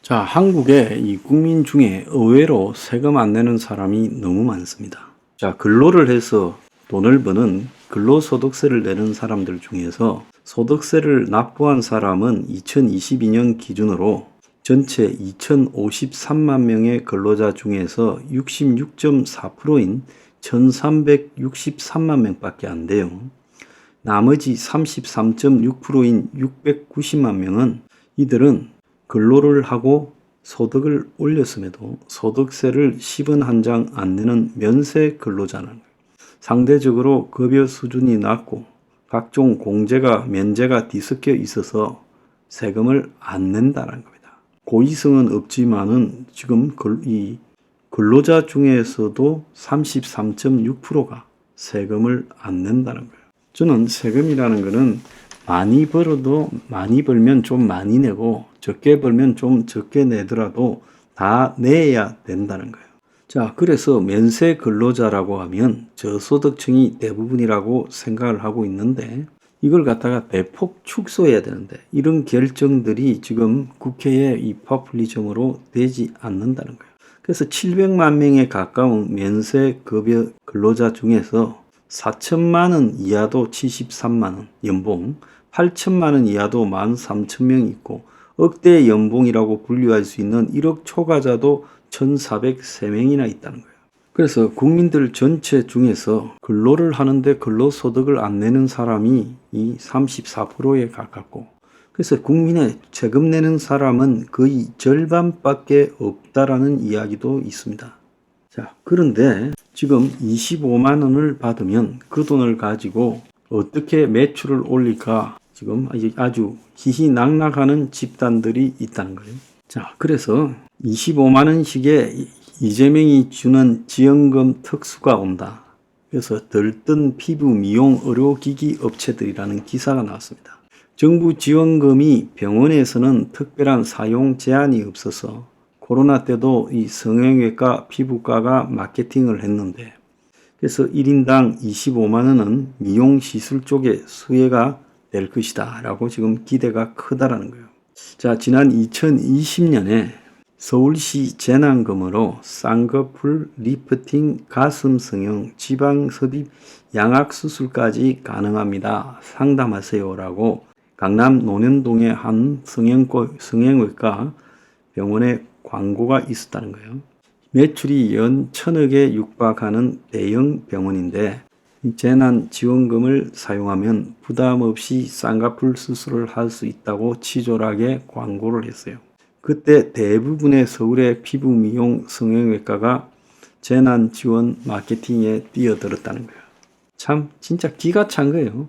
자, 한국의 이 국민 중에 의외로 세금 안 내는 사람이 너무 많습니다. 자, 근로를 해서 돈을 버는 근로소득세를 내는 사람들 중에서 소득세를 납부한 사람은 2022년 기준으로 전체 2053만 명의 근로자 중에서 66.4%인 1363만 명밖에 안 돼요. 나머지 33.6%인 690만 명은 이들은 근로를 하고 소득을 올렸음에도 소득세를 10원 한 장 안 내는 면세 근로자는 거예요. 상대적으로 급여 수준이 낮고 각종 공제가 면제가 뒤섞여 있어서 세금을 안 낸다는 겁니다. 고위층은 없지만은 지금 이 근로자 중에서도 33.6%가 세금을 안 낸다는 거예요. 저는 세금이라는 것은 많이 벌어도 많이 벌면 좀 많이 내고 적게 벌면 좀 적게 내더라도 다 내야 된다는 거예요. 자, 그래서 면세 근로자라고 하면 저소득층이 대부분이라고 생각을 하고 있는데 이걸 갖다가 대폭 축소해야 되는데 이런 결정들이 지금 국회의 이 포퓰리즘으로 되지 않는다는 거예요. 그래서 700만 명에 가까운 면세 급여 근로자 중에서 4천만 원 이하도 73만 원 연봉, 8천만 원 이하도 13,000명 있고 억대 연봉이라고 분류할 수 있는 1억 초과자도 1,403명이나 있다는 거예요. 그래서 국민들 전체 중에서 근로를 하는데 근로소득을 안 내는 사람이 이 34%에 가깝고 그래서 국민의 세금 내는 사람은 거의 절반밖에 없다라는 이야기도 있습니다. 자, 그런데 지금 25만 원을 받으면 그 돈을 가지고 어떻게 매출을 올릴까 지금 아주 희희낙낙하는 집단들이 있다는 거예요. 자, 그래서 25만 원씩에 이재명이 주는 지원금 특수가 온다. 그래서 들뜬 피부 미용 의료기기 업체들이라는 기사가 나왔습니다. 정부 지원금이 병원에서는 특별한 사용 제한이 없어서 코로나 때도 이 성형외과, 피부과가 마케팅을 했는데 그래서 1인당 25만 원은 미용시술 쪽에 수혜가 될 것이다 라고 지금 기대가 크다라는 거예요. 자, 지난 2020년에 서울시 재난금으로 쌍꺼풀, 리프팅, 가슴 성형, 지방 섭입, 양악 수술까지 가능합니다. 상담하세요 라고 강남 논현동의 한 성형외과 병원에 광고가 있었다는 거예요. 매출이 연 1,000억에 육박하는 대형 병원인데 재난지원금을 사용하면 부담 없이 쌍꺼풀 수술을 할 수 있다고 치졸하게 광고를 했어요. 그때 대부분의 서울의 피부 미용 성형외과가 재난지원 마케팅에 뛰어들었다는 거예요. 참 진짜 기가 찬 거예요.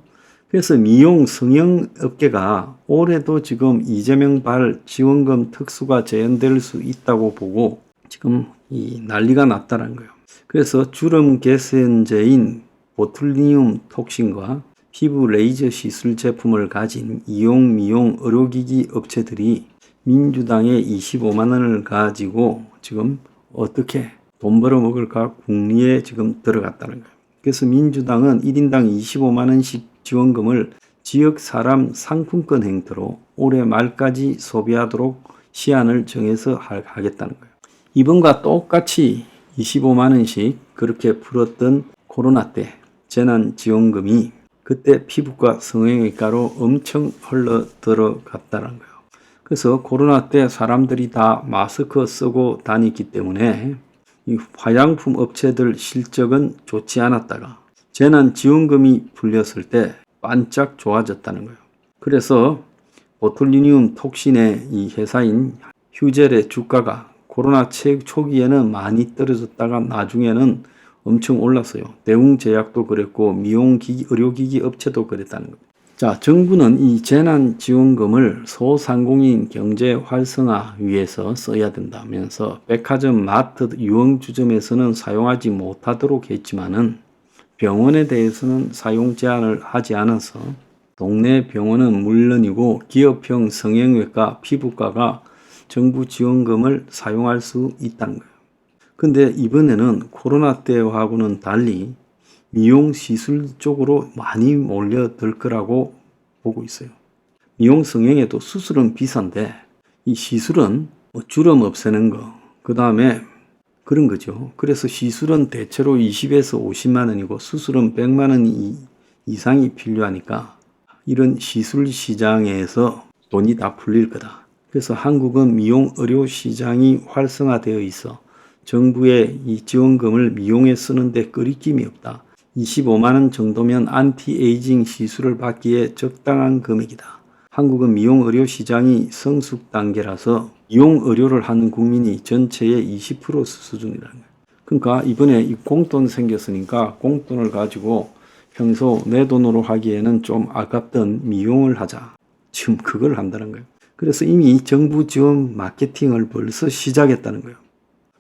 그래서 미용 성형 업계가 올해도 지금 이재명 발 지원금 특수가 재현될 수 있다고 보고 지금 이 난리가 났다는 거예요. 그래서 주름 개선제인 보툴리늄 톡신과 피부 레이저 시술 제품을 가진 이용 미용 의료기기 업체들이 민주당의 25만 원을 가지고 지금 어떻게 돈 벌어 먹을까 궁리에 지금 들어갔다는 거예요. 그래서 민주당은 1인당 25만 원씩 지원금을 지역 사람 상품권 행태로 올해 말까지 소비하도록 시한을 정해서 하겠다는 거예요. 이번과 똑같이 25만 원씩 그렇게 풀었던 코로나 때 재난지원금이 그때 피부과 성형외과로 엄청 흘러 들어갔다는 거예요. 그래서 코로나 때 사람들이 다 마스크 쓰고 다녔기 때문에 이 화장품 업체들 실적은 좋지 않았다가 재난지원금이 풀렸을 때 반짝 좋아졌다는 거예요. 그래서 보툴리늄 톡신의 이 회사인 휴젤의 주가가 코로나 초기에는 많이 떨어졌다가 나중에는 엄청 올랐어요. 대웅제약도 그랬고 미용기기, 의료기기 업체도 그랬다는 겁니다. 자, 정부는 이 재난지원금을 소상공인 경제 활성화 위해서 써야 된다면서 백화점, 마트, 유흥주점에서는 사용하지 못하도록 했지만은 병원에 대해서는 사용 제한을 하지 않아서 동네 병원은 물론이고 기업형 성형외과, 피부과가 정부 지원금을 사용할 수 있다는 거예요. 근데 이번에는 코로나 때하고는 달리 미용 시술 쪽으로 많이 몰려들 거라고 보고 있어요. 미용 성형에도 수술은 비싼데 이 시술은 뭐 주름 없애는 거, 그 다음에 그런 거죠. 그래서 시술은 대체로 20에서 50만 원이고 수술은 100만 원 이상이 필요하니까 이런 시술 시장에서 돈이 다 풀릴 거다. 그래서 한국은 미용 의료 시장이 활성화되어 있어 정부의 이 지원금을 미용에 쓰는데 끄리낌이 없다. 25만 원 정도면 안티에이징 시술을 받기에 적당한 금액이다. 한국은 미용 의료 시장이 성숙 단계라서 미용 의료를 하는 국민이 전체의 20% 수준이라는 거예요. 그러니까 이번에 이 공돈 생겼으니까 공돈을 가지고 평소 내 돈으로 하기에는 좀 아깝던 미용을 하자. 지금 그걸 한다는 거예요. 그래서 이미 정부 지원 마케팅을 벌써 시작했다는 거예요.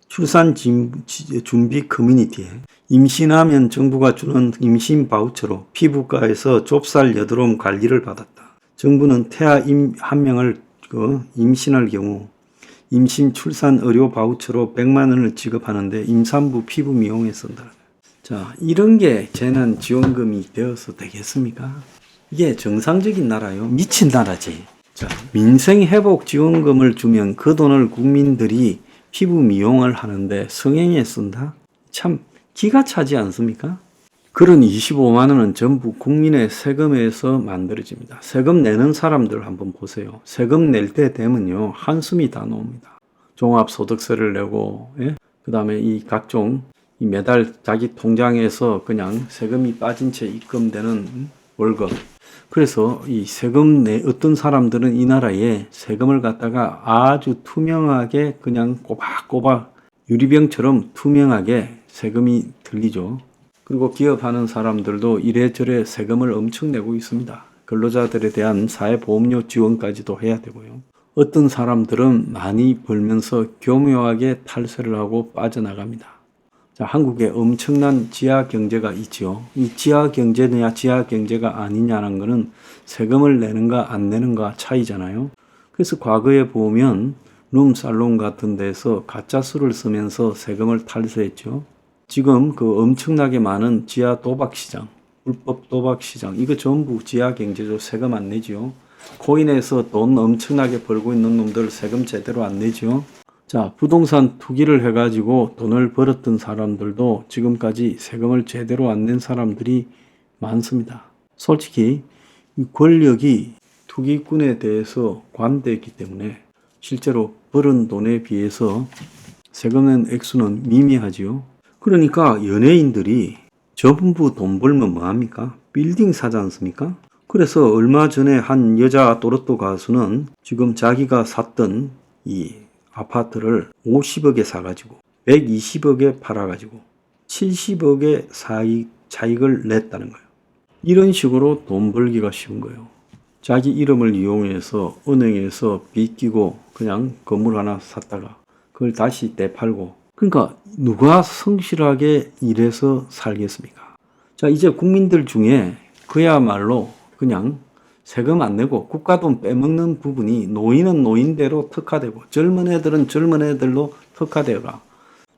출산 준비 커뮤니티에 임신하면 정부가 주는 임신 바우처로 피부과에서 좁쌀 여드름 관리를 받았다. 정부는 태아 한 명을 임신할 경우 임신 출산 의료 바우처로 100만 원을 지급하는데 임산부 피부 미용에 쓴다. 자, 이런 게 재난 지원금이 되어서 되겠습니까? 이게 정상적인 나라요? 미친 나라지. 자, 민생회복 지원금을 주면 그 돈을 국민들이 피부 미용을 하는데 성형에 쓴다? 참 기가 차지 않습니까? 그런 25만 원은 전부 국민의 세금에서 만들어집니다. 세금 내는 사람들 한번 보세요. 세금 낼 때 되면요 한숨이 다 나옵니다. 종합소득세를 내고, 예? 그 다음에 이 각종 이 매달 자기 통장에서 그냥 세금이 빠진 채 입금되는 월급. 그래서 이 세금 어떤 사람들은 이 나라에 세금을 갖다가 아주 투명하게 그냥 꼬박꼬박 유리병처럼 투명하게 세금이 들리죠. 그리고 기업하는 사람들도 이래저래 세금을 엄청 내고 있습니다. 근로자들에 대한 사회보험료 지원까지도 해야 되고요. 어떤 사람들은 많이 벌면서 교묘하게 탈세를 하고 빠져나갑니다. 자, 한국에 엄청난 지하 경제가 있죠. 이 지하 경제냐 지하 경제가 아니냐는 것은 세금을 내는가 안 내는가 차이잖아요. 그래서 과거에 보면 룸살롱 같은 데서 가짜 수를 쓰면서 세금을 탈세했죠. 지금 그 엄청나게 많은 지하 도박 시장, 불법 도박 시장, 이거 전부 지하 경제죠. 세금 안 내죠. 코인에서 돈 엄청나게 벌고 있는 놈들 세금 제대로 안 내죠. 자, 부동산 투기를 해가지고 돈을 벌었던 사람들도 지금까지 세금을 제대로 안 낸 사람들이 많습니다. 솔직히 이 권력이 투기꾼에 대해서 관대했기 때문에 실제로 벌은 돈에 비해서 세금 낸 액수는 미미하지요. 그러니까 연예인들이 전부 돈 벌면 뭐합니까? 빌딩 사지 않습니까? 그래서 얼마 전에 한 여자 또르또 가수는 지금 자기가 샀던 이 아파트를 50억에 사가지고 120억에 팔아가지고 70억의 차익을 냈다는 거예요. 이런 식으로 돈 벌기가 쉬운 거예요. 자기 이름을 이용해서 은행에서 빚 끼고 그냥 건물 하나 샀다가 그걸 다시 되팔고, 그러니까 누가 성실하게 일해서 살겠습니까? 자, 이제 국민들 중에 그야말로 그냥 세금 안 내고 국가 돈 빼먹는 부분이 노인은 노인대로 특화되고 젊은 애들은 젊은 애들로 특화되어가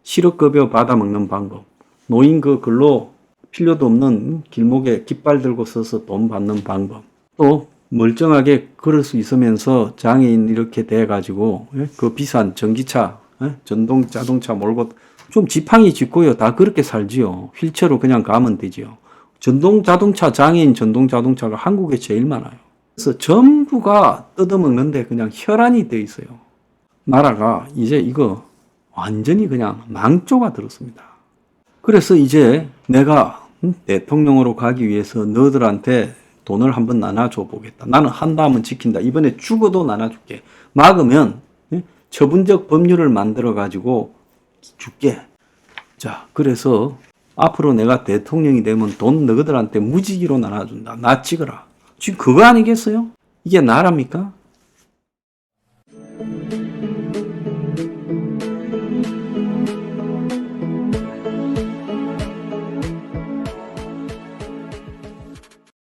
실업급여 받아먹는 방법, 노인 그 근로 필요도 없는 길목에 깃발 들고 서서 돈 받는 방법, 또 멀쩡하게 걸을 수 있으면서 장애인 이렇게 돼가지고 그 비싼 전기차, 전동 자동차 몰고 좀 지팡이 짚고요 다 그렇게 살지요. 휠체어로 그냥 가면 되지요. 전동 자동차, 장애인 전동 자동차가 한국에 제일 많아요. 그래서 전부가 뜯어먹는데 그냥 혈안이 돼 있어요. 나라가 이제 이거 완전히 그냥 망조가 들었습니다. 그래서 이제 내가 대통령으로 가기 위해서 너들한테 돈을 한번 나눠줘 보겠다. 나는 한다면 지킨다. 이번에 죽어도 나눠줄게. 막으면 처분적 법률을 만들어 가지고 줄게. 자, 그래서 앞으로 내가 대통령이 되면 돈 너희들한테 무지기로 나눠준다. 나 찍어라. 지금 그거 아니겠어요? 이게 나랍니까?